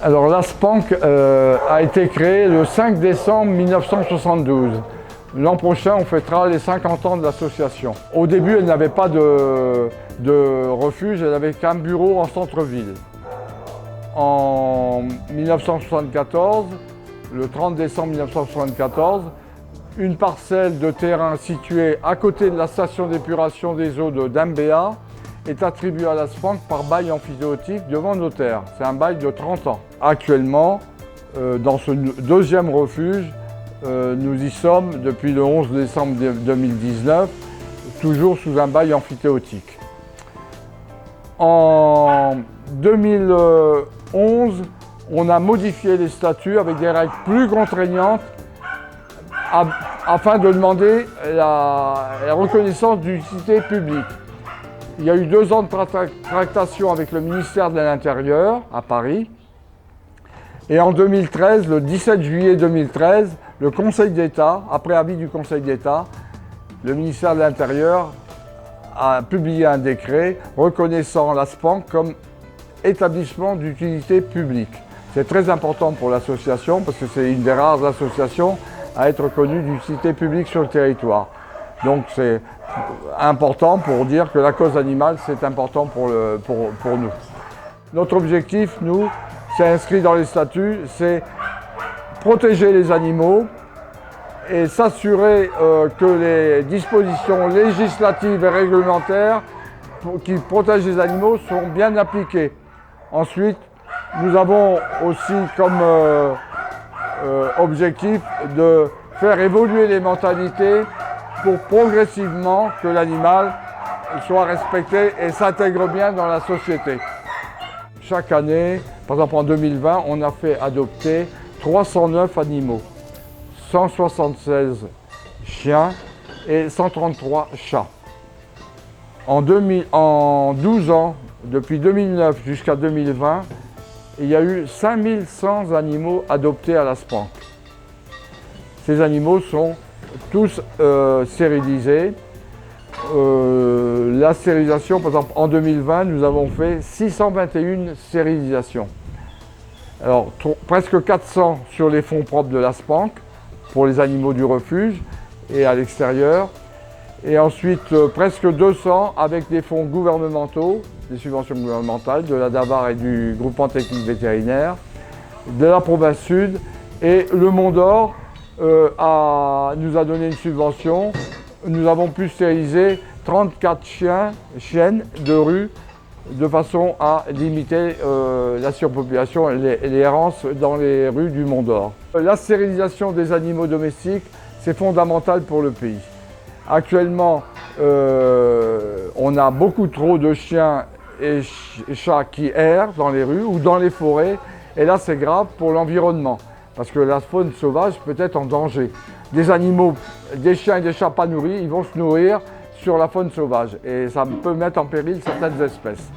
Alors l'ASPANC a été créé le 5 décembre 1972. L'an prochain, on fêtera les 50 ans de l'association. Au début, elle n'avait pas de refuge, elle n'avait qu'un bureau en centre-ville. En 1974, le 30 décembre 1974, une parcelle de terrain située à côté de la station d'épuration des eaux de Dambéa est attribuée à l'ASPANC par bail emphytéotique devant notaire. C'est un bail de 30 ans. Actuellement, dans ce deuxième refuge, nous y sommes depuis le 11 décembre 2019, toujours sous un bail emphytéotique. En 2011, on a modifié les statuts avec des règles plus contraignantes afin de demander la reconnaissance d'utilité publique. Il y a eu 2 ans de tractation avec le ministère de l'Intérieur à Paris. Et en 2013, le 17 juillet 2013, le Conseil d'État, après avis du Conseil d'État, le ministère de l'Intérieur a publié un décret reconnaissant l'ASPANC comme établissement d'utilité publique. C'est très important pour l'association parce que c'est une des rares associations à être reconnue d'utilité publique sur le territoire. Donc c'est important pour dire que la cause animale, c'est important pour nous. Notre objectif, nous, c'est inscrit dans les statuts, c'est protéger les animaux et s'assurer que les dispositions législatives et réglementaires qui protègent les animaux sont bien appliquées. Ensuite, nous avons aussi comme objectif de faire évoluer les mentalités pour progressivement que l'animal soit respecté et s'intègre bien dans la société. Chaque année, par exemple en 2020, on a fait adopter 309 animaux, 176 chiens et 133 chats. En 12 ans, depuis 2009 jusqu'à 2020, il y a eu 5100 animaux adoptés à l'ASPANC. Ces animaux sont tous stérilisés. La stérilisation, par exemple, en 2020, nous avons fait 621 stérilisations. Alors, presque 400 sur les fonds propres de l'ASPANC pour les animaux du refuge et à l'extérieur. Et ensuite, presque 200 avec des fonds gouvernementaux, des subventions gouvernementales, de la DAVAR et du groupement technique vétérinaire, de la province sud. Et le Mont d'Or nous a donné une subvention. Nous avons pu stériliser 34 chiennes de rue de façon à limiter la surpopulation et l'errance dans les rues du Mont d'Or. La stérilisation des animaux domestiques, c'est fondamental pour le pays. Actuellement, on a beaucoup trop de chiens et chats qui errent dans les rues ou dans les forêts. Et là, c'est grave pour l'environnement, parce que la faune sauvage peut être en danger. Des animaux, des chiens et des chats pas nourris, ils vont se nourrir sur la faune sauvage. Et ça peut mettre en péril certaines espèces.